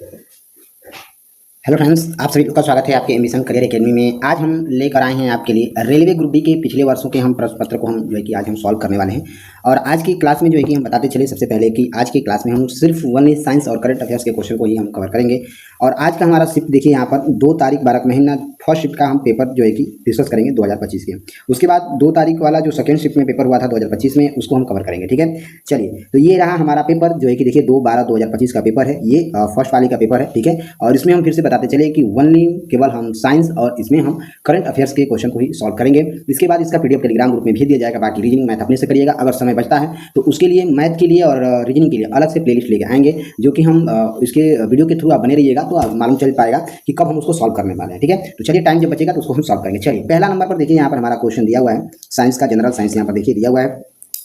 Hello friends, आप सभी लोग का स्वागत है आपके एम्बिशन करियर एकेडमी में। आज हम लेकर आए हैं आपके लिए रेलवे ग्रुप डी के पिछले वर्षों के हम प्रश्न पत्र को हम जो है कि आज हम सॉल्व करने वाले हैं। और आज की क्लास में जो है कि हम बताते चले सबसे पहले कि आज की क्लास में हम सिर्फ ओनली साइंस और करंट अफेयर्स के क्वेश्चन को ही हम कवर करेंगे। और आज का हमारा शिफ्ट देखिए यहाँ पर 2 तारीख 12 महीना फर्स्ट शिफ्ट का हम पेपर जो है कि डिस्कस करेंगे 2025 के। उसके बाद 2 तारीख वाला जो सेकेंड शिफ्ट में पेपर हुआ था 2025 में, उसको हम कवर करेंगे। ठीक है, चलिए तो ये रहा हमारा पेपर जो है कि देखिए 2/12/2025 का पेपर है। ये फर्स्ट वाले का पेपर है। ठीक है, और इसमें हम फिर से बताते चले कि ओनली केवल हम साइंस और इसमें हम करंट अफेयर्स के क्वेश्चन को ही सॉल्व करेंगे। इसके बाद इसका पीडीएफ टेलीग्राम ग्रुप में भेज दिया जाएगा। बाकी रीजनिंग मैथ अपने से करिएगा। अगर समय बचता है तो उसके लिए मैथ के लिए और रीजनिंग के लिए अलग से प्लेलिस्ट लेके आएंगे, जो कि हम इसके वीडियो के थ्रू आप बने रहिएगा तो मालूम चल पाएगा कि कब हम उसको सॉल्व करने वाले हैं। ठीक है, तो चलिए टाइम जब बचेगा तो उसको हम सॉल्व करेंगे। चलिए पहला नंबर पर देखिए यहाँ पर हमारा क्वेश्चन दिया हुआ है साइंस का, जनरल साइंस यहाँ पर देखिए दिया हुआ है।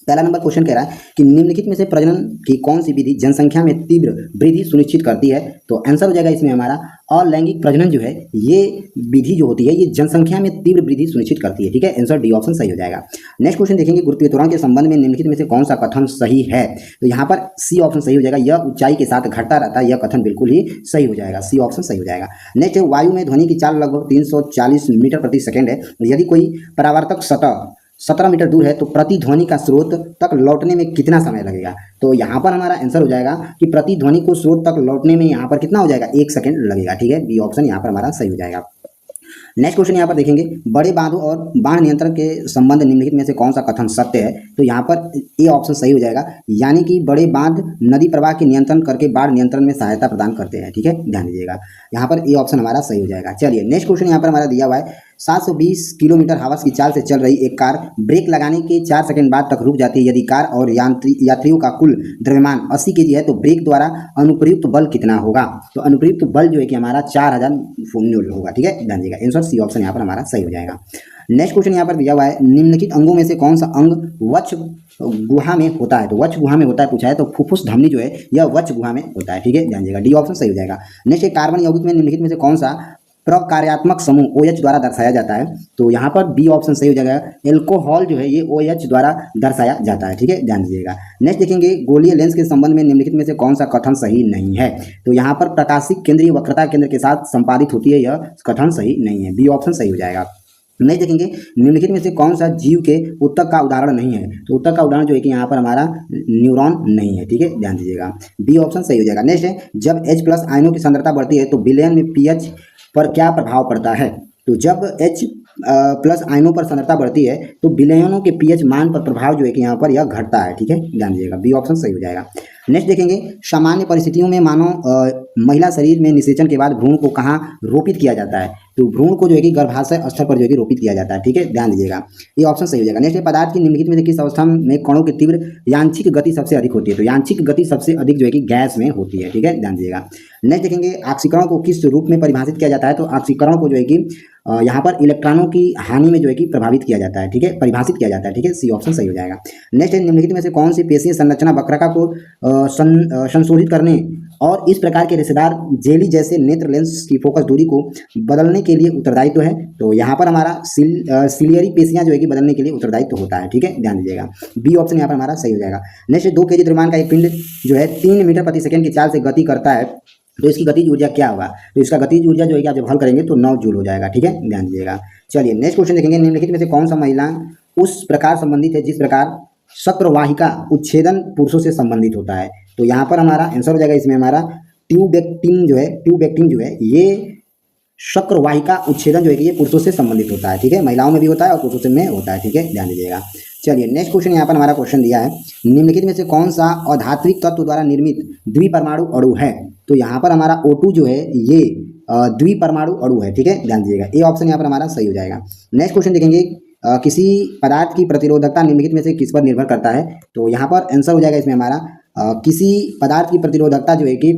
पहला नंबर क्वेश्चन कह रहा है कि निम्नलिखित में से प्रजनन की कौन सी विधि जनसंख्या में तीव्र वृद्धि सुनिश्चित करती है। तो आंसर हो जाएगा इसमें हमारा अलैंगिक प्रजनन जो है ये विधि जो होती है ये जनसंख्या में तीव्र वृद्धि सुनिश्चित करती है। ठीक है, आंसर डी ऑप्शन सही हो जाएगा। नेक्स्ट क्वेश्चन देखेंगे, गुरुत्वीय त्वरण के संबंध में निम्नलिखित में से कौन सा कथन सही है। तो यहाँ पर सी ऑप्शन सही हो जाएगा। यह ऊंचाई के साथ घटता रहता है, यह कथन बिल्कुल ही सही हो जाएगा। सी ऑप्शन सही हो जाएगा। नेक्स्ट, वायु में ध्वनि की चाल लगभग 340 मीटर प्रति सेकेंड है। यदि कोई परावर्तक सतह 17 मीटर दूर है तो प्रतिध्वनि का स्रोत तक लौटने में कितना समय लगेगा। तो यहाँ पर हमारा आंसर हो जाएगा कि प्रतिध्वनि को स्रोत तक लौटने में यहाँ पर कितना हो जाएगा, 1 सेकंड लगेगा। ठीक है, बी ऑप्शन यहाँ पर हमारा सही हो जाएगा। नेक्स्ट क्वेश्चन यहाँ पर देखेंगे, बड़े बांधों और बाढ़ नियंत्रण के संबंध निम्नलिखित में से कौन सा कथन सत्य है। तो यहाँ पर ए ऑप्शन सही हो जाएगा, यानी कि बड़े बांध नदी प्रवाह के नियंत्रण करके बाढ़ नियंत्रण में सहायता प्रदान करते हैं। ठीक है, ध्यान दीजिएगा, यहाँ पर ए ऑप्शन हमारा सही हो जाएगा। चलिए नेक्स्ट क्वेश्चन यहाँ पर हमारा दिया हुआ है, 720 किलोमीटर हवा की चाल से चल रही एक कार ब्रेक लगाने के 4 सेकंड बाद तक रुक जाती है। यदि कार और यात्रियों का कुल द्रव्यमान 80 kg है तो ब्रेक द्वारा अनुप्रयुक्त बल कितना होगा। तो अनुप्रयुक्त बल जो है कि हमारा 4000 न्यूटन होगा। ठीक है, ध्यान दीजिएगा, आंसर सी ऑप्शन यहाँ पर हमारा सही हो जाएगा। नेक्स्ट क्वेश्चन यहाँ पर दिया हुआ है, निम्नलिखित अंगों में से कौन सा अंग वक्ष गुहा में होता है। तो वक्ष गुहा में होता है पूछा है, तो फुफ्फुस धमनी जो है यह वक्ष गुहा में होता है। ठीक है, ध्यान दीजिएगा, डी ऑप्शन सही हो जाएगा। नेक्स्ट, कार्बन यौगिक में निम्नलिखित में से कौन सा प्रकार्यात्मक समूह OH द्वारा दर्शाया जाता है। तो यहाँ पर बी ऑप्शन सही हो जाएगा, एल्कोहल जो है ये OH द्वारा दर्शाया जाता है। ठीक है, ध्यान दीजिएगा। नेक्स्ट देखेंगे, गोलीय लेंस के संबंध में निम्नलिखित में से कौन सा कथन सही नहीं है। तो यहाँ पर प्रकाशिक केंद्रीय वक्रता केंद्र के साथ संपादित होती है, यह कथन सही नहीं है। बी ऑप्शन सही हो जाएगा। नहीं देखेंगे, निम्नलिखित में से कौन सा जीव के उत्तक का उदाहरण नहीं है। तो उत्तक का उदाहरण जो है कि यहाँ पर हमारा न्यूरॉन नहीं है। ठीक है, ध्यान दीजिएगा, बी ऑप्शन सही हो जाएगा। नेक्स्ट है, जब H+ आयनों की सांद्रता बढ़ती है तो विलयन में pH पर क्या प्रभाव पड़ता है। तो जब H+ आयनों पर सांद्रता बढ़ती है तो विलयनों के pH मान पर प्रभाव जो है कि यहाँ पर यह घटता है। ठीक है, ध्यान दीजिएगा, बी ऑप्शन सही हो जाएगा। नेक्स्ट देखेंगे, सामान्य परिस्थितियों में महिला शरीर में निषेचन के बाद भ्रूण को कहाँ रोपित किया जाता है। तो भ्रूण को जो है कि गर्भाशय स्तर पर जो है कि रोपित किया जाता है। ठीक है, ध्यान दीजिएगा, ये ऑप्शन सही हो जाएगा। नेक्स्ट, पदार्थ की निम्नलिखित में से किस अवस्था में कणों की तीव्र यांत्रिक गति सबसे अधिक होती है। तो यांत्रिक गति सबसे अधिक जो है कि गैस में होती है। ठीक है, ध्यान दीजिएगा। नेक्स्ट देखेंगे, ऑक्सीकरण को किस रूप में परिभाषित किया जाता है। तो ऑक्सीकरण को जो है कि यहाँ पर इलेक्ट्रॉनों की हानि में जो है कि प्रभावित किया जाता है। ठीक है, परिभाषित किया जाता है। ठीक है, सी ऑप्शन सही हो जाएगा। नेक्स्ट, निम्नलिखित में से कौन सी पेशीय संरचना वक्रता को संशोधित करने और इस प्रकार के रेशेदार जेली जैसे नेत्र लेंस की फोकस दूरी को बदलने के लिए उत्तरदायित्व है। तो यहाँ पर हमारा सिलियरी पेशियां जो है कि बदलने के लिए उत्तरदायित्व होता है। ठीक है, ध्यान दीजिएगा, बी ऑप्शन यहाँ पर हमारा सही हो जाएगा। नेक्स्ट, 2 kg द्रव्यमान का एक पिंड जो है 3 मीटर प्रति सेकंड की चाल से गति करता है तो इसकी गतिज ऊर्जा क्या होगा। तो इसका गतिज ऊर्जा जो है कि आप जब हल करेंगे तो 9 जूल हो जाएगा। ठीक है, ध्यान दीजिएगा। चलिए नेक्स्ट क्वेश्चन देखेंगे, निम्नलिखित में से कौन सा महिला उस प्रकार संबंधित है जिस प्रकार शुक्रवाहिका उच्छेदन पुरुषों से संबंधित होता है। तो यहाँ पर हमारा आंसर हो जाएगा इसमें हमारा ट्यूबेक्टिन जो है ये शुक्रवाहिका उच्छेदन जो है कि ये पुरुषों से संबंधित होता है। ठीक है, महिलाओं में भी होता है और पुरुषों में होता है। ठीक है, ध्यान दीजिएगा। चलिए नेक्स्ट क्वेश्चन यहाँ पर हमारा क्वेश्चन दिया है, निम्नलिखित में से कौन सा अधात्विक तत्व द्वारा निर्मित द्विपरमाणु अणु है। तो यहाँ पर हमारा O2 जो है ये द्विपरमाणु अणु है। ठीक है, ध्यान दीजिएगा, ए ऑप्शन यहाँ पर हमारा सही हो जाएगा। नेक्स्ट क्वेश्चन देखेंगे, किसी पदार्थ की प्रतिरोधकता निम्नलिखित में से किस पर निर्भर करता है। तो यहाँ पर आंसर हो जाएगा इसमें हमारा किसी पदार्थ की प्रतिरोधकता जो है कि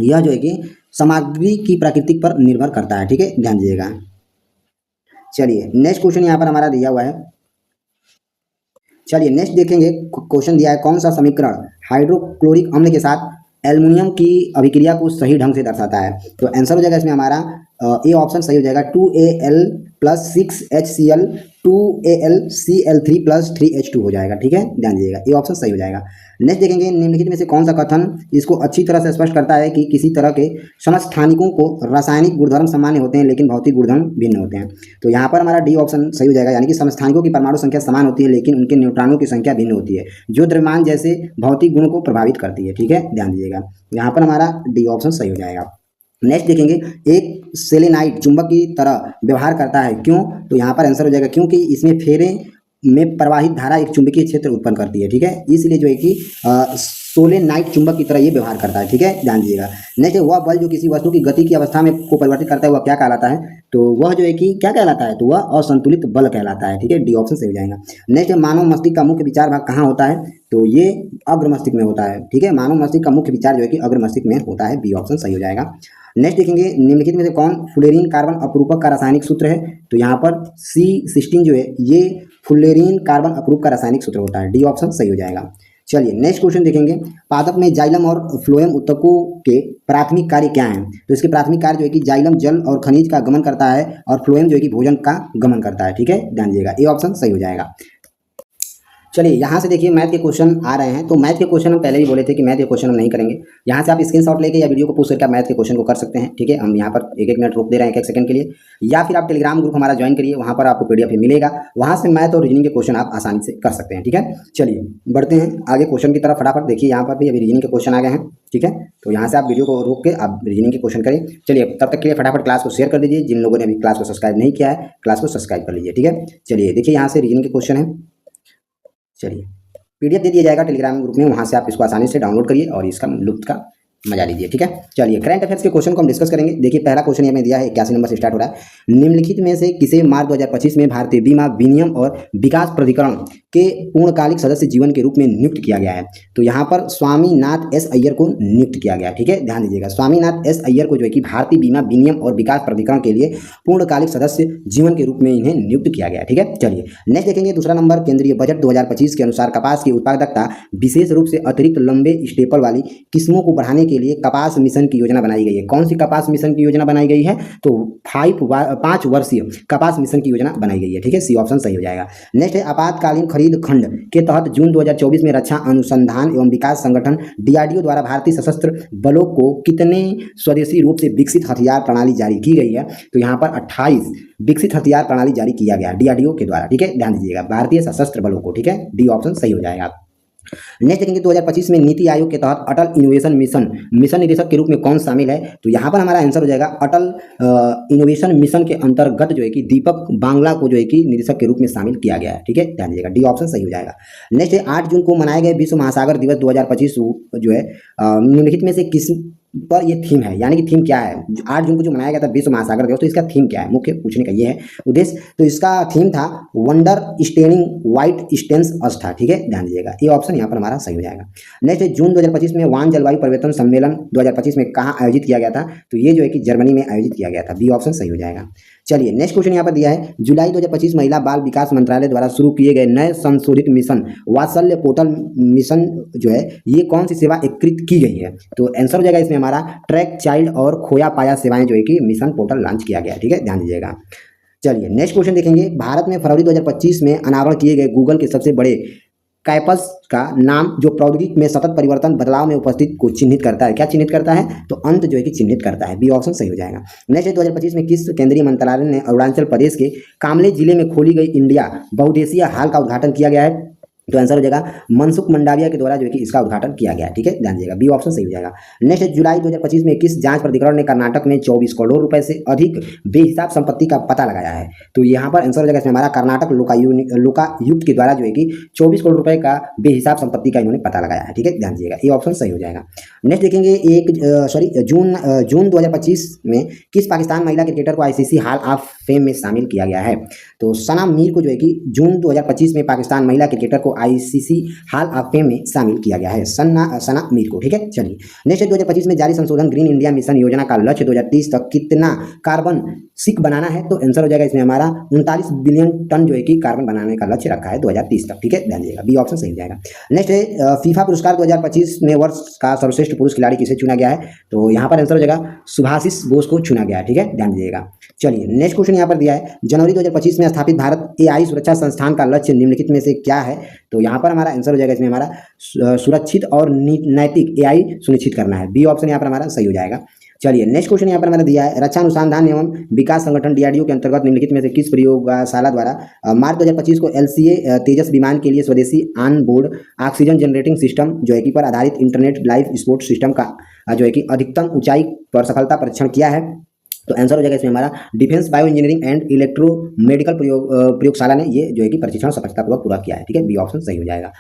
यह जो है कि सामग्री की प्रकृति पर निर्भर करता है। ठीक है, ध्यान दीजिएगा। चलिए नेक्स्ट क्वेश्चन यहाँ पर हमारा दिया हुआ है। चलिए नेक्स्ट देखेंगे, क्वेश्चन दिया है, कौन सा समीकरण हाइड्रोक्लोरिक अम्ल के साथ एल्युमिनियम की अभिक्रिया को सही ढंग से दर्शाता है। तो आंसर हो जाएगा इसमें हमारा ए ऑप्शन सही हो जाएगा, 2Al plus 6HCl2AlCl3 plus 3H2 हो जाएगा। ठीक है, ध्यान दीजिएगा, ये ऑप्शन सही हो जाएगा। नेक्स्ट देखेंगे, निम्नलिखित में से कौन सा कथन इसको अच्छी तरह से स्पष्ट करता है कि किसी तरह के समस्थानिकों को रासायनिक गुणधर्म सामान्य होते हैं लेकिन भौतिक गुणधर्म भिन्न होते हैं। तो यहाँ पर हमारा डी ऑप्शन सही हो जाएगा, यानी कि समस्थानिकों की परमाणु संख्या समान होती है लेकिन उनके न्यूट्रॉनों की संख्या भिन्न होती है, जो द्रव्यमान जैसे भौतिक गुणों को प्रभावित करती है। ठीक है, ध्यान दीजिएगा, यहाँ पर हमारा डी ऑप्शन सही हो जाएगा। नेक्स्ट देखेंगे, एक सेलेनाइट चुंबक की तरह व्यवहार करता है, क्यों? तो यहाँ पर आंसर हो जाएगा क्योंकि इसमें फेरे में प्रवाहित धारा एक चुंबकीय क्षेत्र उत्पन्न करती है। ठीक है, इसलिए जो है कि सोलेनाइट चुंबक की तरह ये व्यवहार करता है। ठीक है, ध्यान दीजिएगा। नेक्स्ट, वह बल जो किसी वस्तु की गति की अवस्था में को परिवर्तित करता है वह क्या कहलाता है? तो वह जो है कि क्या कहलाता है? तो वह असंतुलित बल कहलाता है। ठीक है, डी ऑप्शन सही हो जाएगा। नेक्स्ट, मानव मस्तिष्क का मुख्य विचार भाग कहाँ होता है? तो ये अग्र मस्तिष्क में होता है। ठीक है, मानव मस्तिष्क का मुख्य विचार जो है कि अग्र मस्तिष्क में होता है। बी ऑप्शन सही हो जाएगा। नेक्स्ट देखेंगे, निम्नलिखित में से कौन फ्लोरीन कार्बन अपरूपक का रासायनिक सूत्र है? तो यहाँ पर C16 जो है ये फ्लोरीन कार्बन अपरूप का रासायनिक सूत्र होता है। डी ऑप्शन सही हो जाएगा। चलिए नेक्स्ट क्वेश्चन देखेंगे, पादप में जाइलम और फ्लोएम उत्तकों के प्राथमिक कार्य क्या हैं? तो इसके प्राथमिक कार्य जो है कि जाइलम जल और खनिज का गमन करता है और फ्लोएम जो है कि भोजन का गमन करता है। ठीक है, ध्यान दीजिएगा, ये ऑप्शन सही हो जाएगा। चलिए यहाँ से देखिए मैथ के क्वेश्चन आ रहे हैं। तो मैथ के क्वेश्चन हम पहले भी बोले थे कि मैथ के क्वेश्चन हम नहीं करेंगे। यहाँ से आप स्क्रीनशॉट लेके या वीडियो को पोस्ट करके आप मैथ के क्वेश्चन को कर सकते हैं। ठीक है, हम यहाँ पर एक मिनट रोक दे रहे हैं, एक सेकंड के लिए, या फिर आप टेलीग्राम ग्रुप हमारा ज्वाइन करिए, वहाँ पर आपको PDF मिलेगा, वहाँ से मैथ और रीजनिंग के क्वेश्चन आप आसानी से कर सकते हैं। ठीक है, चलिए बढ़ते हैं आगे क्वेश्चन की तरफ फटाफट। देखिए यहाँ पर भी अभी रीजनिंग के क्वेश्चन आ गए हैं। ठीक है, तो यहाँ से आप वीडियो को रोक के आप रीजनिंग के क्वेश्चन करें। चलिए तब तक के लिए फटाफट क्लास को शेयर कर दीजिए। जिन लोगों ने अभी क्लास को सब्सक्राइब नहीं किया है, क्लास को सब्सक्राइब कर लीजिए। ठीक है, चलिए देखिए यहाँ से रीजनिंग के क्वेश्चन है। चलिए PDF दे दिया जाएगा टेलीग्राम ग्रुप में, वहाँ से आप इसको आसानी से डाउनलोड करिए और इसका लुत्फ का मजा लीजिए। ठीक है, चलिए करंट अफेयर्स के क्वेश्चन को हम डिस्कस करेंगे। देखिए पहला क्वेश्चन हमें दिया है, 81 नंबर से स्टार्ट हो रहा है। निम्नलिखित में से किसे मार्च 2025 में भारतीय बीमा विनियम और विकास प्राधिकरण के पूर्णकालिक सदस्य जीवन के रूप में नियुक्त किया गया है? तो यहाँ पर स्वामीनाथ S अय्यर को नियुक्त किया गया। ठीक है, ध्यान दीजिएगा, स्वामीनाथ S अय्यर को जो है कि भारतीय बीमा विनियम और विकास प्राधिकरण के लिए पूर्णकालिक सदस्य जीवन के रूप में इन्हें नियुक्त किया गया। ठीक है, चलिए नेक्स्ट देखेंगे दूसरा नंबर, केंद्रीय बजट 2025 के अनुसार कपास की उत्पादकता विशेष रूप से अतिरिक्त लंबे स्टेपल वाली किस्मों को बढ़ाने के लिए कपास मिशन की योजना बनाई गई है। कौन सी कपास मिशन की योजना बनाई गई है? तो 5 वर्षीय कपास मिशन की योजना बनाई गई है। ठीक है, सी ऑप्शन सही हो जाएगा। नेक्स्ट है, आपातकालीन खरीद खंड के तहत जून 2024 में रक्षा अनुसंधान एवं विकास संगठन DRDO द्वारा भारतीय सशस्त्र बलों को कितने स्वदेशी रूप से विकसित हथियार प्रणाली जारी की गई है? तो यहाँ पर 28 विकसित हथियार प्रणाली जारी किया गया DRDO के द्वारा। ठीक है, ध्यान दीजिएगा, भारतीय सशस्त्र बलों को। ठीक है, डी ऑप्शन सही हो जाएगा। नेक्स्ट देखेंगे 2025 में नीति आयोग के तहत अटल इनोवेशन मिशन निदेशक के रूप में कौन शामिल है? तो यहाँ पर हमारा आंसर हो जाएगा अटल इनोवेशन मिशन के अंतर्गत जो है कि दीपक बांग्ला को जो है कि निदेशक के रूप में शामिल किया गया है। ठीक है, ध्यान दीजिएगा, डी ऑप्शन सही हो जाएगा। नेक्स्ट है, 8 जून को मनाए गए विश्व महासागर दिवस 2025 जो है निम्नलिखित में से किस पर ये थीम है, यानी कि थीम क्या है? 8 जून को जो मनाया गया था विश्व महासागर दिवस, तो इसका थीम क्या है? मुख्य पूछने का ये है उद्देश्य। तो इसका थीम था वंडर स्टेनिंग व्हाइट स्टेन्स अस था। ठीक है, ध्यान दीजिएगा, ये ऑप्शन यहाँ पर हमारा सही हो जाएगा। नेक्स्ट है, जून 2025 में वान जलवायु परिवर्तन सम्मेलन 2025 में कहाँ आयोजित किया गया था? तो ये जो है कि जर्मनी में आयोजित किया गया था। बी ऑप्शन सही हो जाएगा। चलिए नेक्स्ट क्वेश्चन यहाँ पर दिया है, जुलाई 2025 महिला बाल विकास मंत्रालय द्वारा शुरू किए गए नए संशोधित मिशन वात्सल्य पोर्टल मिशन जो है ये कौन सी सेवा एकीकृत की गई है? तो आंसर हो जाएगा इसमें हमारा ट्रैक चाइल्ड और खोया पाया सेवाएं जो है कि मिशन पोर्टल लॉन्च किया गया। ठीक है, ध्यान दीजिएगा। चलिए नेक्स्ट क्वेश्चन देखेंगे, भारत में फरवरी 2025 में अनावरण किए गए गूगल के सबसे बड़े कैंपस का नाम जो प्रौद्योगिकी में सतत परिवर्तन बदलाव में उपस्थित को चिन्हित करता है, क्या चिन्हित करता है? तो अंत जो है कि चिन्हित करता है। बी ऑप्शन सही हो जाएगा। नेक्स्ट 2025 में किस केंद्रीय मंत्रालय ने अरुणाचल प्रदेश के कामले जिले में खोली गई इंडिया बहुउद्देशीय हॉल का उद्घाटन किया गया है? तो आंसर हो जाएगा मनसुख मंडाविया के द्वारा जो है कि इसका उद्घाटन किया गया। ठीक है, ध्यान दीजिएगा, बी ऑप्शन सही हो जाएगा। नेक्स्ट जुलाई 2025 में किस जांच प्राधिकरण ने कर्नाटक में 24 करोड़ रुपए से अधिक बेहिसाब संपत्ति का पता लगाया है? तो यहाँ पर आंसर हो जाएगा इसमें हमारा कर्नाटक लोकायुक्त के द्वारा जो है कि 24 करोड़ रुपए का बेहिसाब संपत्ति का इन्होंने पता लगाया है। ठीक है, ध्यान दीजिएगा, ये ऑप्शन सही हो जाएगा। नेक्स्ट देखेंगे जून 2025 में किस पाकिस्तान महिला क्रिकेटर को ICC हॉल ऑफ फेम में शामिल किया गया है? तो सना मीर को जो है कि जून 2025 में पाकिस्तान महिला क्रिकेटर को आईसीसी हॉल ऑफ फेम में शामिल किया गया है, सना मीर को। ठीक है, चलिए नेक्स्ट 2025 में जारी संशोधन ग्रीन इंडिया मिशन योजना का लक्ष्य 2030 तक कितना कार्बन सिक बनाना है, तो आंसर हो जाएगा इसमें हमारा 39 बिलियन टन जो है कि कार्बन बनाने का लक्ष्य रखा है 2030 तक। ठीक है, ध्यान दीजिएगा, बी ऑप्शन सही हो जाएगा। नेक्स्ट है फीफा पुरस्कार 2025 में वर्ष का सर्वश्रेष्ठ पुरुष खिलाड़ी किसे चुना गया है, तो यहाँ पर आंसर हो जाएगा सुभाषिस बोस को चुना गया है। ठीक है, ध्यान दीजिएगा। चलिए नेक्स्ट क्वेश्चन यहाँ पर दिया है, जनवरी 2025 में स्थापित भारत एआई सुरक्षा संस्थान का लक्ष्य निम्नलिखित में से क्या है, तो यहाँ पर हमारा आंसर हो जाएगा इसमें हमारा सुरक्षित और नैतिक एआई सुनिश्चित करना है। बी ऑप्शन यहाँ पर हमारा सही हो जाएगा। चलिए नेक्स्ट क्वेश्चन यहाँ पर हमारा दिया है, रक्षा अनुसंधान एवं विकास संगठन डीआरडीओ के अंतर्गत निम्नलिखित में से किस प्रयोगशाला द्वारा मार्च 2025 को एलसीए तेजस विमान के लिए स्वदेशी on board oxygen generating system जो है कि पर आधारित इंटरनेट लाइफ सपोर्ट सिस्टम का जो है कि अधिकतम ऊंचाई पर सफलता परीक्षण किया है, तो आंसर हो जाएगा इसमें हमारा defence bio engineering and electro medical प्रयोगशाला ने ये जो है कि परीक्षण सफलतापूर्वक पूरा किया है। ठीक है, बी ऑप्शन सही हो जाएगा।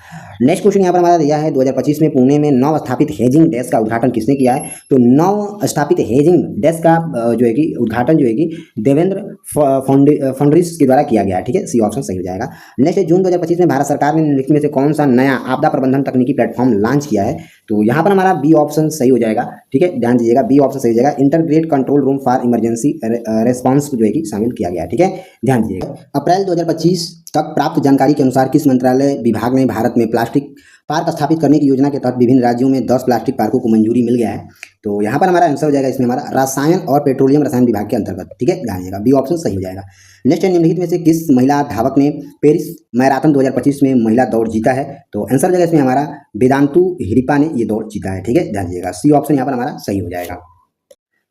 नेक्स्ट क्वेश्चन यहाँ पर हमारा दिया है, 2025 में पुणे में नव स्थापित हेजिंग डेस्क का उद्घाटन किसने किया है, तो नव स्थापित हेजिंग डेस्क का जो है कि उद्घाटन जो है कि देवेंद्र फडणवीस के द्वारा किया गया है। ठीक है, सी ऑप्शन सही हो जाएगा। नेक्स्ट जून 2025 में भारत सरकार ने निम्नलिखित में से कौन सा नया आपदा प्रबंधन तकनीकी प्लेटफॉर्म लॉन्च किया है, तो यहाँ पर हमारा बी ऑप्शन सही हो जाएगा। ठीक है, ध्यान दीजिएगा, बी ऑप्शन सही हो जाएगा, integrated control room for emergency response को जो है कि शामिल किया गया है। ठीक है, ध्यान दीजिएगा। अप्रैल 2025 तक प्राप्त जानकारी के अनुसार किस मंत्रालय विभाग ने भारत में प्लास्टिक पार्क स्थापित करने की योजना के तहत विभिन्न राज्यों में 10 प्लास्टिक पार्कों को मंजूरी मिल गया है, तो यहाँ पर हमारा आंसर हो जाएगा इसमें हमारा रसायन और पेट्रोलियम रसायन विभाग के अंतर्गत। ठीक है, ध्यान दीजिएगा, बी ऑप्शन सही हो जाएगा। नेक्स्ट है, निम्नलिखित में से किस महिला धावक ने पेरिस मैराथन 2025 में महिला दौड़ जीता है, तो आंसर हो जाएगा इसमें हमारा वेदांतु हिरिपा ने ये दौड़ जीता है। ठीक है, ध्यान दीजिएगा, सी ऑप्शन यहाँ पर हमारा सही हो जाएगा।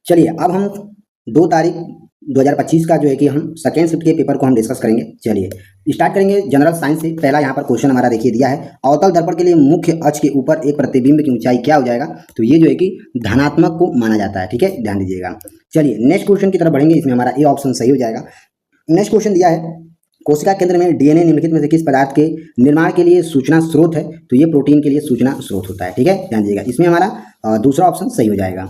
चलिए अब हम 2 तारीख 2025 का जो है कि हम सेकेंड शिफ्ट के पेपर को हम डिस्कस करेंगे। चलिए स्टार्ट करेंगे जनरल साइंस से। पहला यहाँ पर क्वेश्चन हमारा देखिए दिया है, अवतल दर्पण के लिए मुख्य अक्ष के ऊपर एक प्रतिबिंब की ऊंचाई क्या हो जाएगा, तो ये जो है कि धनात्मक को माना जाता है। ठीक है, ध्यान दीजिएगा। चलिए नेक्स्ट क्वेश्चन की तरफ बढ़ेंगे, इसमें हमारा ए ऑप्शन सही हो जाएगा। नेक्स्ट क्वेश्चन दिया है, कोशिका केंद्र में डीएनए निम्नलिखित में से किस पदार्थ के निर्माण के लिए सूचना स्रोत है, तो ये प्रोटीन के लिए सूचना स्रोत होता है। ठीक है, ध्यान दीजिएगा, इसमें हमारा दूसरा ऑप्शन सही हो जाएगा।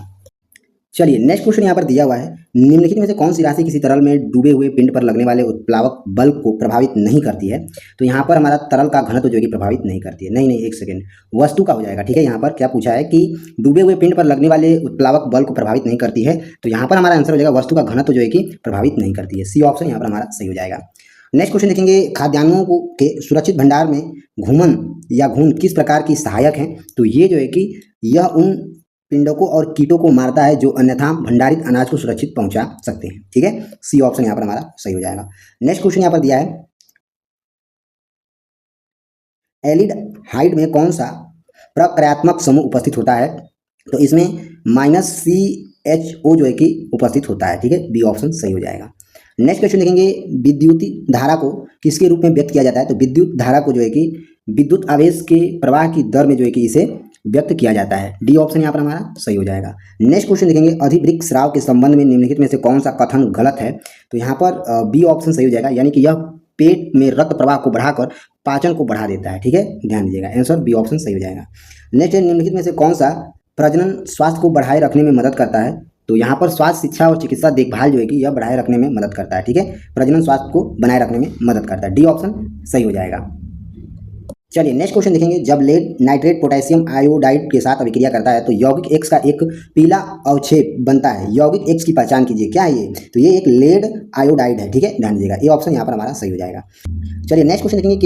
चलिए नेक्स्ट क्वेश्चन यहाँ पर दिया हुआ है, निम्नलिखित में से कौन सी राशि किसी तरल में डूबे हुए पिंड पर लगने वाले उत्प्लावक बल को प्रभावित नहीं करती है, तो यहाँ पर हमारा तरल का घनत्व जो है कि प्रभावित नहीं करती है। नहीं, एक सेकेंड, वस्तु का हो जाएगा। ठीक है, यहाँ पर क्या पूछा है कि डूबे हुए पिंड पर लगने वाले उत्प्लावक बल को प्रभावित नहीं करती है, तो यहाँ पर हमारा आंसर हो जाएगा वस्तु का घनत्व जो है कि प्रभावित नहीं करती है। सी ऑप्शन यहाँ पर हमारा सही हो जाएगा। नेक्स्ट क्वेश्चन देखेंगे, खाद्यान्नों को के सुरक्षित भंडार में घूमन या घून किस प्रकार की सहायक है, तो ये जो है कि यह उन पिंडकों और कीटों को मारता है जो अन्यथा भंडारित अनाज को सुरक्षित पहुंचा सकते हैं। ठीक है, सी ऑप्शन यहाँ पर हमारा सही हो जाएगा। नेक्स्ट क्वेश्चन यहाँ पर दिया है, एल्डिहाइड में कौन सा प्रक्रियात्मक समूह उपस्थित होता है, तो इसमें -CHO जो है कि उपस्थित होता है। ठीक है, बी ऑप्शन सही हो जाएगा। नेक्स्ट क्वेश्चन देखेंगे, विद्युत धारा को किसके रूप में व्यक्त किया जाता है, तो विद्युत धारा को जो है कि विद्युत आवेश के प्रवाह की दर में जो है कि इसे व्यक्त किया जाता है। डी ऑप्शन यहाँ पर हमारा सही हो जाएगा। नेक्स्ट क्वेश्चन देखेंगे, अधिवृक्क स्राव के संबंध में निम्नलिखित में से कौन सा कथन गलत है, तो यहाँ पर बी ऑप्शन सही हो जाएगा, यानी कि यह पेट में रक्त प्रवाह को बढ़ाकर पाचन को बढ़ा देता है। ठीक है, ध्यान दीजिएगा, आंसर बी ऑप्शन सही हो जाएगा। नेक्स्ट निम्नलिखित में से कौन सा प्रजनन स्वास्थ्य को बढ़ाए रखने में मदद करता है, तो यहाँ पर स्वास्थ्य शिक्षा और चिकित्सा देखभाल जो है कि यह बढ़ाए रखने में मदद करता है। ठीक है, प्रजनन स्वास्थ्य को बनाए रखने में मदद करता है। डी ऑप्शन सही हो जाएगा। चलिए नेक्स्ट क्वेश्चन देखेंगे, जब लेड नाइट्रेट पोटेशियम आयोडाइड के साथ अभिक्रिया करता है तो यौगिक एक्स का एक पीला अवक्षेप बनता है। यौगिक एक्स की पहचान कीजिए, क्या है ये, तो ये एक लेड आयोडाइड है। ठीक है, ध्यान दीजिएगा, ये ऑप्शन यहाँ पर हमारा सही हो जाएगा। चलिए नेक्स्ट क्वेश्चन देखेंगे,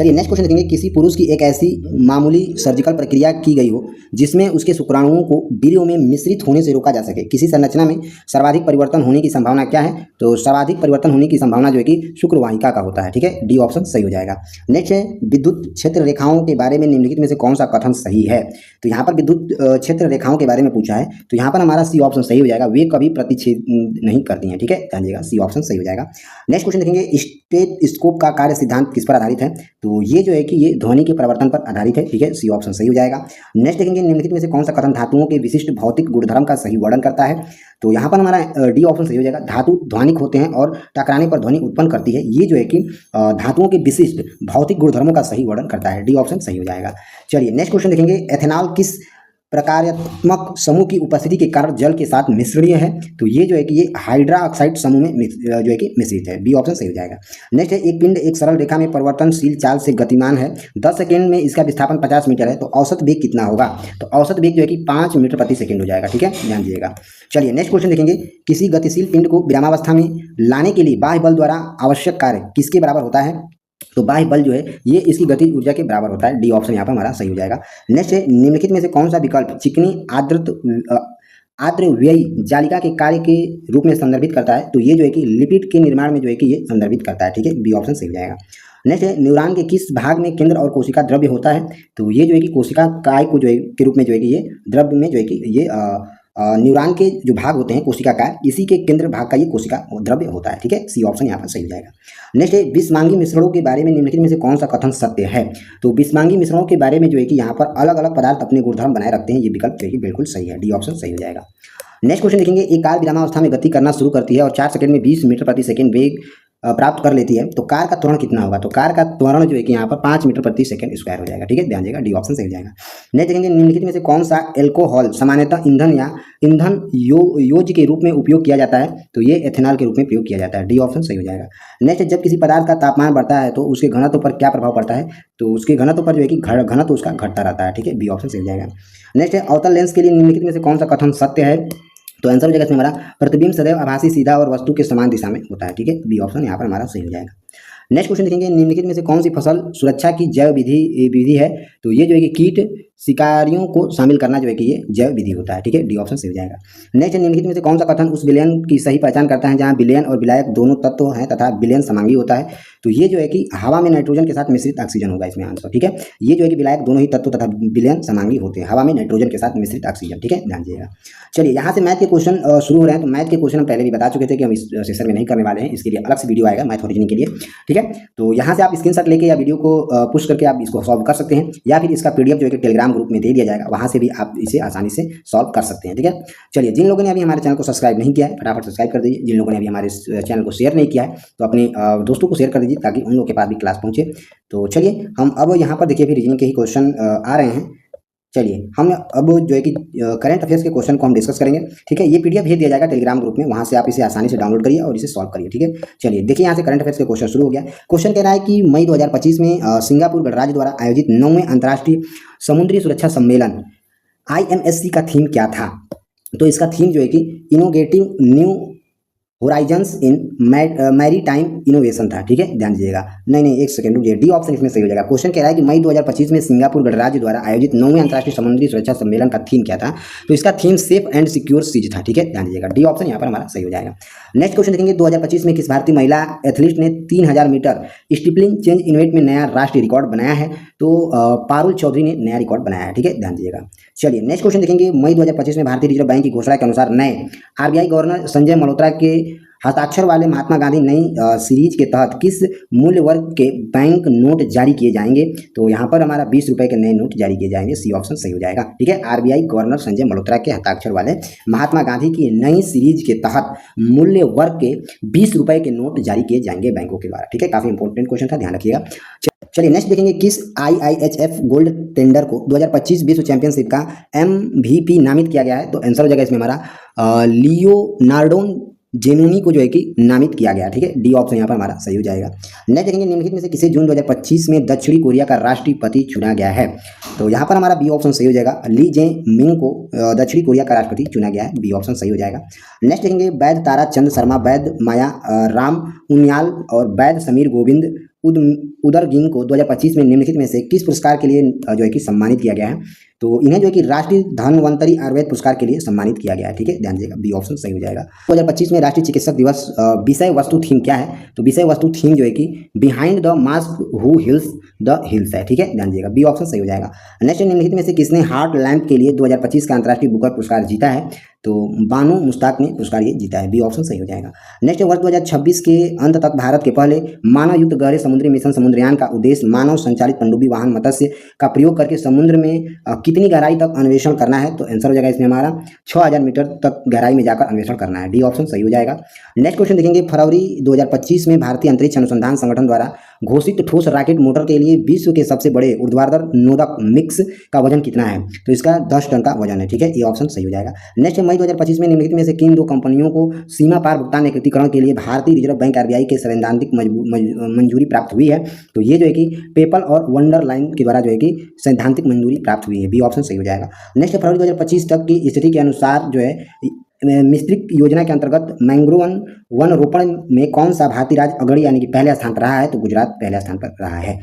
नेक्स्ट क्वेश्चन देखेंगे, किसी पुरुष की एक ऐसी मामूली सर्जिकल प्रक्रिया की गई हो जिसमें उसके शुक्राणुओं को वीर्यों में मिश्रित होने से रोका जा सके। किसी संरचना में सर्वाधिक परिवर्तन होने की संभावना क्या है, तो सर्वाधिक परिवर्तन होने की संभावना जो है कि शुक्रवाहिका का होता है। ठीक है, डी ऑप्शन सही हो जाएगा। नेक्स्ट है, विद्युत क्षेत्र रेखाओं के बारे में निम्नलिखित में से कौन सा कथन सही है, तो यहाँ पर विद्युत क्षेत्र रेखाओं के बारे में पूछा है, तो यहाँ पर हमारा सी ऑप्शन सही हो जाएगा, वे कभी प्रतिच्छेद नहीं करती हैं। ठीक है, ध्यान दीजिएगा, सी ऑप्शन सही हो जाएगा। नेक्स्ट क्वेश्चन देखेंगे, स्टेथोस्कोप का कार्य सिद्धांत किस पर आधारित है, तो ये जो है कि ये ध्वनि के परिवर्तन पर आधारित है। ठीक है, सी ऑप्शन सही हो जाएगा। नेक्स्ट देखेंगे, निम्नलिखित में से कौन सा कथन धातुओं के विशिष्ट भौतिक गुणधर्म का सही वर्णन करता है, तो यहाँ पर हमारा डी ऑप्शन सही हो जाएगा। धातु ध्वनिक होते हैं और टकराने पर ध्वनि उत्पन्न करती है, ये जो है कि धातुओं के विशिष्ट भौतिक गुणधर्मों का सही वर्णन करता है। डी ऑप्शन सही हो जाएगा। चलिए नेक्स्ट क्वेश्चन देखेंगे, एथेनॉल किस प्रकार्यात्मक समूह की उपस्थिति के कारण जल के साथ मिश्रणीय है, तो ये जो है कि ये हाइड्रा ऑक्साइड समूह में जो है कि मिश्रित है। बी ऑप्शन सही हो जाएगा। नेक्स्ट है, एक पिंड एक सरल रेखा में परिवर्तनशील चाल से गतिमान है, 10 सेकंड में इसका विस्थापन 50 मीटर है, तो औसत वेग कितना होगा? तो औसत वेग जो है कि 5 मीटर प्रति सेकंड हो जाएगा। ठीक है, ध्यान दीजिएगा। चलिए नेक्स्ट क्वेश्चन देखेंगे, किसी गतिशील पिंड को विरामावस्था में लाने के लिए बाह्य बल द्वारा आवश्यक कार्य किसके बराबर होता है? तो बाह्य बल जो है ये इसकी गतिज ऊर्जा के बराबर होता है। डी ऑप्शन यहाँ पर हमारा सही हो जाएगा। नेक्स्ट है, निम्नलिखित में से कौन सा विकल्प चिकनी आर्द्र व्ययी जालिका के कार्य के रूप में संदर्भित करता है? तो ये जो है कि लिपिड के निर्माण में जो है कि ये संदर्भित करता है। ठीक है, बी ऑप्शन सही हो जाएगा। नेक्स्ट है, न्यूरॉन के किस भाग में केंद्र और कोशिका द्रव्य होता है? तो ये जो है कि कोशिका काय को जो है के रूप में जो है कि ये द्रव्य में जो है कि ये न्यूरॉन के जो भाग होते हैं कोशिका का, इसी के केंद्र भाग का ये कोशिका द्रव्य होता है। ठीक है, सी ऑप्शन यहाँ पर सही हो जाएगा। नेक्स्ट है, विषमांगी मिश्रणों के बारे में निम्नलिखित में से कौन सा कथन सत्य है? तो विषमांगी मिश्रणों के बारे में जो है कि यहाँ पर अलग अलग पदार्थ अपने गुणधर्म बनाए रखते हैं, ये विकल्प जो है कि बिल्कुल सही है। डी ऑप्शन सही हो जाएगा। नेक्स्ट क्वेश्चन देखेंगे, एक कार विरामावस्था में गति करना शुरू करती है और 4 सेकंड में 20 मीटर प्रति सेकंड वेग प्राप्त कर लेती है, तो कार का त्वरण कितना होगा? तो कार का त्वरण जो है कि यहाँ पर 5 मीटर प्रति सेकंड स्क्वायर हो जाएगा। ठीक है, ध्यान दीजिएगा। डी ऑप्शन सही हो जाएगा। नेक्स्ट देखेंगे, निम्नलिखित में से कौन सा एल्कोहल सामान्यतः ईंधन या ईंधन योज्य के रूप में उपयोग किया जाता है? तो ये एथेनॉल के रूप में प्रयोग किया जाता है। डी ऑप्शन सही हो जाएगा। नेक्स्ट, जब किसी पदार्थ का तापमान बढ़ता है तो उसके घनत्व पर क्या प्रभाव पड़ता है? तो उसके घनत्व पर जो है कि घनत्व उसका घटता रहता है। ठीक है, बी ऑप्शन सही हो जाएगा। नेक्स्ट है, अवतल लेंस के लिए निम्नलिखित में से कौन सा कथन सत्य है? तो आंसर हो जाएगा इसमें हमारा, प्रतिबिंब सदैव आभासी सीधा और वस्तु के समान दिशा में होता है। ठीक है, बी ऑप्शन यहाँ पर हमारा सही हो जाएगा। नेक्स्ट क्वेश्चन देखेंगे, निम्नलिखित में से कौन सी फसल सुरक्षा की जैव विधि है? तो ये जो है कि कीट शिकारियों को शामिल करना जो है कि ये जैव विधि होता है। ठीक है, डी ऑप्शन सही हो जाएगा। नेक्स्ट, निम्नलिखित में से कौन सा कथन उस विलयन की सही पहचान करता है जहां विलयन और विलायक दोनों तत्व हैं तथा विलयन समांगी होता है? तो ये जो है कि हवा में नाइट्रोजन के साथ मिश्रित ऑक्सीजन होगा इसमें आंसर। ठीक है, ये जो है कि विलायक दोनों ही तत्व तथा विलयन समांगी होते हैं, हवा में नाइट्रोजन के साथ मिश्रित ऑक्सीजन। ठीक है, ध्यान दीजिएगा। चलिए यहाँ से मैथ के क्वेश्चन शुरू हो रहे हैं। तो मैथ के क्वेश्चन हम पहले भी बता चुके थे कि हम इस सेशन में नहीं करने वाले हैं, इसके लिए अलग से वीडियो आएगा मैथ ओरिजिन के लिए। ठीक है, तो यहाँ से आप स्क्रीनशॉट लेके या वीडियो को पुश करके आप इसको सॉल्व कर सकते हैं, या फिर इसका पीडीएफ जो है कि टेलीग्राम ग्रुप में दे दिया जाएगा, वहाँ से भी आप इसे आसानी से सॉल्व कर सकते हैं। ठीक है, चलिए जिन लोगों ने अभी हमारे चैनल को सब्सक्राइब नहीं किया है फटाफट सब्सक्राइब कर दीजिए। जिन लोगों ने अभी हमारे चैनल को शेयर नहीं किया है तो अपने दोस्तों को शेयर कर दीजिए ताकि उन लोगों के पास भी क्लास पहुँचे। तो चलिए हम अब यहाँ पर देखिए फिर रीजनिंग के ही क्वेश्चन आ रहे हैं। चलिए हम अब जो है कि करंट अफेयर्स के क्वेश्चन को हम डिस्कस करेंगे। ठीक है, ये पीडीएफ भेज दिया जाएगा टेलीग्राम ग्रुप में, वहाँ से आप इसे आसानी से डाउनलोड करिए और इसे सॉल्व करिए। ठीक है, चलिए देखिए यहाँ से करंट अफेयर्स के क्वेश्चन शुरू हो गया। क्वेश्चन कह रहा है कि मई 2025 में सिंगापुर गणराज्य द्वारा आयोजित 9वें अंतर्राष्ट्रीय समुद्री सुरक्षा सम्मेलन IMSC का थीम क्या था? तो इसका थीम जो है कि इनोवेटिव न्यू होराइजन्स इन मैरीटाइम इनोवेशन था। ठीक है, ध्यान दीजिएगा। नहीं एक सेकंड रुकिए, डी ऑप्शन इसमें सही हो जाएगा। क्वेश्चन कह रहा है कि मई 2025 में सिंगापुर गणराज्य द्वारा आयोजित 9वें अंतर्राष्ट्रीय समुद्री सुरक्षा सम्मेलन का थीम क्या था? तो इसका theme safe and secure seas था। ठीक है, ध्यान दीजिएगा। डी ऑप्शन यहाँ पर हमारा सही हो जाएगा। नेक्स्ट क्वेश्चन देखेंगे, 2025 में किस भारतीय महिला एथलीट ने 3000 मीटर स्टीपलिंग चेंज इवेंट में नया राष्ट्रीय रिकॉर्ड बनाया है? तो पारुल चौधरी ने नया रिकॉर्ड बनाया है। ठीक है, ध्यान दीजिएगा। चलिए नेक्स्ट क्वेश्चन देखेंगे, मई 2025 में भारतीय रिजर्व बैंक की घोषणा के अनुसार नए RBI गवर्नर संजय मल्होत्रा के हस्ताक्षर वाले महात्मा गांधी नई सीरीज के तहत किस मूल्य वर्ग के बैंक नोट जारी किए जाएंगे? तो यहाँ पर हमारा 20 रुपए के नए नोट जारी किए जाएंगे। सी ऑप्शन सही हो जाएगा। ठीक है, RBI गवर्नर संजय मल्होत्रा के हस्ताक्षर वाले महात्मा गांधी की नई सीरीज के तहत मूल्य वर्ग के 20 रुपए के नोट जारी किए जाएंगे बैंकों के द्वारा। ठीक है, काफी इंपॉर्टेंट क्वेश्चन था, ध्यान रखिएगा। चलिए नेक्स्ट देखेंगे, किस IIHF गोल्ड टेंडर को 2025 विश्व चैंपियनशिप का MVP नामित किया गया है? तो आंसर हो जाएगा इसमें हमारा लियोनार्डो जेनुनी को जो है कि नामित किया गया। ठीक है, डी ऑप्शन यहाँ पर हमारा सही हो जाएगा। नेक्स्ट देखेंगे, निम्नलिखित में से किसे जून 2025 में दक्षिणी कोरिया का राष्ट्रपति चुना गया है? तो यहाँ पर हमारा बी ऑप्शन सही हो जाएगा। ली जे मिंग को दक्षिणी कोरिया का राष्ट्रपति चुना गया है। बी ऑप्शन सही हो जाएगा। नेक्स्ट देखेंगे, वैद्य तारा चंद शर्मा, वैद्य माया राम उनियाल और वैद्य समीर गोविंद उदरगिंग को 2025 में निम्नलिखित में से किस पुरस्कार के लिए जो है कि सम्मानित किया गया है? तो इन्हें जो है कि राष्ट्रीय धन्वंतरी आयुर्वेद पुरस्कार के लिए सम्मानित किया गया है। ठीक है, ध्यान दीजिएगा। बी ऑप्शन सही हो जाएगा। 2025 में राष्ट्रीय चिकित्सक दिवस विषय वस्तु थीम क्या है? तो विषय वस्तु थीम जो है कि behind the mask who heels the hills है। ठीक है, ध्यान दीजिएगा। बी ऑप्शन सही हो जाएगा। नेक्स्ट, निम्नलिखित में से किसने हार्ट लैम्प के लिए 2025 का अंतर्राष्ट्रीय बुकर पुरस्कार जीता है? तो बानो मुश्ताक ने पुरस्कार ये जीता है। बी ऑप्शन सही हो जाएगा। नेक्स्ट, वर्ष 2026 के अंत तक भारत के पहले मानव युक्त गहरे समुद्री मिशन समुद्रयान का उद्देश्य मानव संचालित पनडुब्बी वाहन मत्स्य का प्रयोग करके समुद्र में कितनी गहराई तक अन्वेषण करना है? तो आंसर हो जाएगा इसमें हमारा 6000 मीटर तक गहराई में जाकर अन्वेषण करना है। डी ऑप्शन सही हो जाएगा। नेक्स्ट क्वेश्चन देखेंगे, फरवरी 2025 में भारतीय अंतरिक्ष अनुसंधान संगठन द्वारा घोषित ठोस रॉकेट मोटर के लिए विश्व के सबसे बड़े ऊर्ध्वाधर नोदक मिक्स का वजन कितना है? तो इसका 10 टन का वजन है। ठीक है, ये ऑप्शन सही हो जाएगा। नेक्स्ट, मई 2025 में निम्नलिखित में से किन दो कंपनियों को सीमा पार भुगतान एकत्रीकरण के लिए भारतीय रिजर्व बैंक आरबीआई के सैद्धांतिक मंजूरी प्राप्त हुई है? तो ये जो है कि पेपल और वंडर लाइन के द्वारा जो है कि सैद्धांतिक मंजूरी प्राप्त हुई है। बी ऑप्शन सही हो जाएगा। नेक्स्ट, फरवरी 2025 तक की स्थिति के अनुसार जो है मिस्त्रिक योजना के अंतर्गत मैंग्रोव वन रोपण में कौन सा भारतीय राज्य अग्रणी यानी कि पहले स्थान पर रहा है? तो गुजरात पहले स्थान पर रहा है।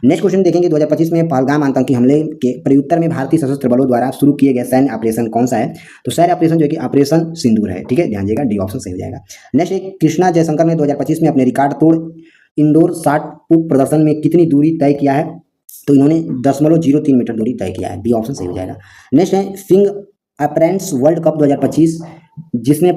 नेक्स्ट क्वेश्चन देखेंगे, 2025 में पहलगाम आतंकी हमले के प्रत्युत्तर में भारतीय सशस्त्र बलों द्वारा शुरू किए गए सैन्य ऑपरेशन कौन सा है? तो सैन्य ऑपरेशन जो है कि ऑपरेशन सिंदूर है। ठीक है, ध्यान दीजिएगा, डी ऑप्शन सही हो जाएगा। नेक्स्ट, कृष्णा जयशंकर ने 2025 में अपने रिकॉर्ड तोड़ इंडोर शॉट पुट प्रदर्शन में कितनी दूरी तय किया है? तो इन्होंने 0.03 मीटर दूरी तय किया है। बी ऑप्शन सही हो जाएगा। नेक्स्ट है सिंग अप्रेंट्स वर्ल्ड कप 2025 जिसमें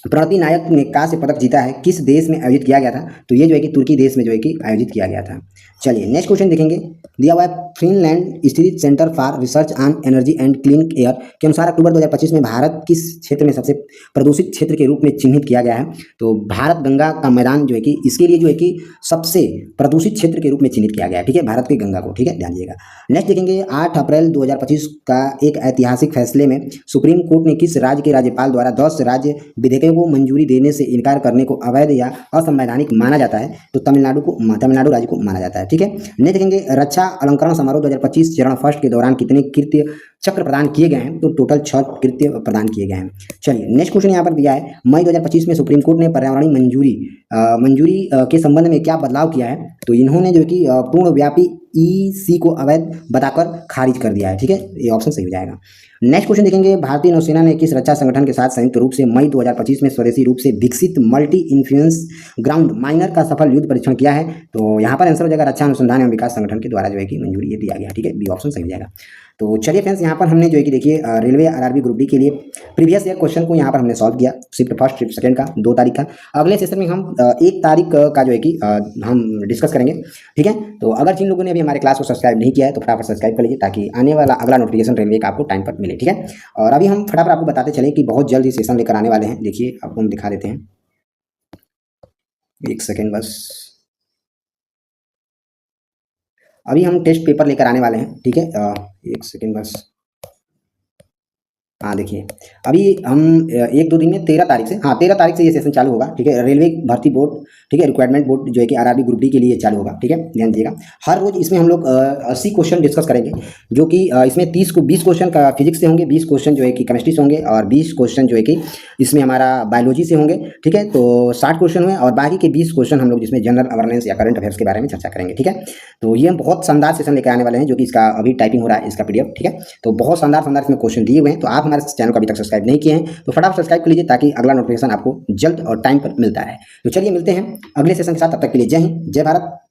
प्रणति नायक ने कांस्य पदक जीता है, किस देश में आयोजित किया गया था? तो ये जो है कि तुर्की देश में जो है कि आयोजित किया गया था। चलिए नेक्स्ट क्वेश्चन देखेंगे, दिया हुआ है फिनलैंड स्थित centre for research on energy and clean air के अनुसार अक्टूबर 2025 में भारत किस क्षेत्र में सबसे प्रदूषित क्षेत्र के रूप में चिन्हित किया गया है? तो भारत गंगा का मैदान जो है कि इसके लिए जो है कि सबसे प्रदूषित क्षेत्र के रूप में चिन्हित किया गया है। ठीक है, भारत की गंगा को। ठीक है, ध्यान दीजिएगा। नेक्स्ट देखेंगे, 8 अप्रैल 2025 का एक ऐतिहासिक फैसले में सुप्रीम कोर्ट ने किस राज्य के राज्यपाल द्वारा 10 राज्य विधेयकों को मंजूरी देने से इनकार करने को अवैध या असंवैधानिक माना जाता है? तो तमिलनाडु राज्य को माना जाता है। ठीक है, नहीं देखेंगे, रक्षा अलंकरण समारोह 2025 चरण फर्स्ट के दौरान कितने कीर्ति चक्र प्रदान किए गए हैं? तो टोटल 6 कीर्ति प्रदान किए गए हैं। चलिए नेक्स्ट क्वेश्चन यहाँ पर दिया है, मई 2025 में सुप्रीम कोर्ट ने पर्यावरणीय मंजूरी के संबंध में क्या बदलाव किया है? तो इन्होंने जो कि पूर्णव्यापी ईसी को अवैध बताकर खारिज कर दिया है। ठीक है, ये ऑप्शन सही हो जाएगा। नेक्स्ट क्वेश्चन देखेंगे, भारतीय नौसेना ने किस रक्षा संगठन के साथ संयुक्त रूप से मई 2025 में स्वदेशी रूप से विकसित मल्टी इन्फ्लुएंस ग्राउंड माइनर का सफल युद्ध परीक्षण किया है? तो यहाँ पर आंसर हो जाएगा रक्षा अनुसंधान एवं विकास संगठन के द्वारा जो है कि मंजूरी ये दिया गया। ठीक है, बी ऑप्शन सही हो जाएगा। तो चलिए फ्रेंड्स, यहाँ पर हमने जो है कि देखिए रेलवे आरआरबी ग्रुप डी के लिए प्रीवियस ईयर क्वेश्चन को यहाँ पर हमने सॉल्व किया, शिफ्ट फर्स्ट शिफ्ट सेकंड का 2 तारीख का। अगले सेशन में हम 1 तारीख का जो है कि हम डिस्कस करेंगे। ठीक है, तो अगर जिन लोगों ने अभी हमारे क्लास को सब्सक्राइब नहीं किया है तो फटाफट सब्सक्राइब कर लीजिए ताकि आने वाला अगला नोटिफिकेशन रेलवे का आपको टाइम पर मिले। ठीक है, और अभी हम फटाफट आपको बताते चलें कि बहुत जल्द ही सेशन लेकर आने वाले हैं। देखिए आपको हम दिखा देते हैं, 1 सेकेंड बस। अभी हम टेस्ट पेपर लेकर आने वाले हैं। ठीक है, 1 सेकेंड बस। हाँ देखिए, अभी हम 1-2 दिन में 13 तारीख से, हाँ 13 तारीख से ये सेशन चालू होगा। ठीक है, रेलवे भर्ती बोर्ड, ठीक है, रिक्वायरमेंट बोर्ड जो है कि आरआरबी ग्रुप डी के लिए चालू होगा। ठीक है, ध्यान दीजिएगा। हर रोज इसमें हम लोग 80 क्वेश्चन डिस्कस करेंगे, जो कि इसमें 20 क्वेश्चन का फिजिक्स से होंगे, 20 क्वेश्चन जो है कि केमिस्ट्री से होंगे और 20 क्वेश्चन जो है कि इसमें हमारा बायोलॉजी से होंगे। ठीक है, तो 60 क्वेश्चन हुए और बाकी के 20 क्वेश्चन हम लोग जिसमें जनरल अवेयरनेस या करंट अफेयर्स के बारे में चर्चा करेंगे। ठीक है, तो ये हम बहुत शानदार सेशन लेकर आने वाले हैं, जो कि इसका अभी टाइपिंग हो रहा है इसका PDF। ठीक है, तो बहुत शानदार इसमें क्वेश्चन दिए हुए हैं। तो आप हमारे चैनल को अभी तक सब्सक्राइब नहीं किए हैं तो फटाफट सब्सक्राइब कर लीजिए ताकि अगला नोटिफिकेशन आपको जल्द और टाइम पर मिलता है। तो चलिए मिलते हैं अगले सेशन के साथ, तब तक के लिए जय हिंद, जय भारत।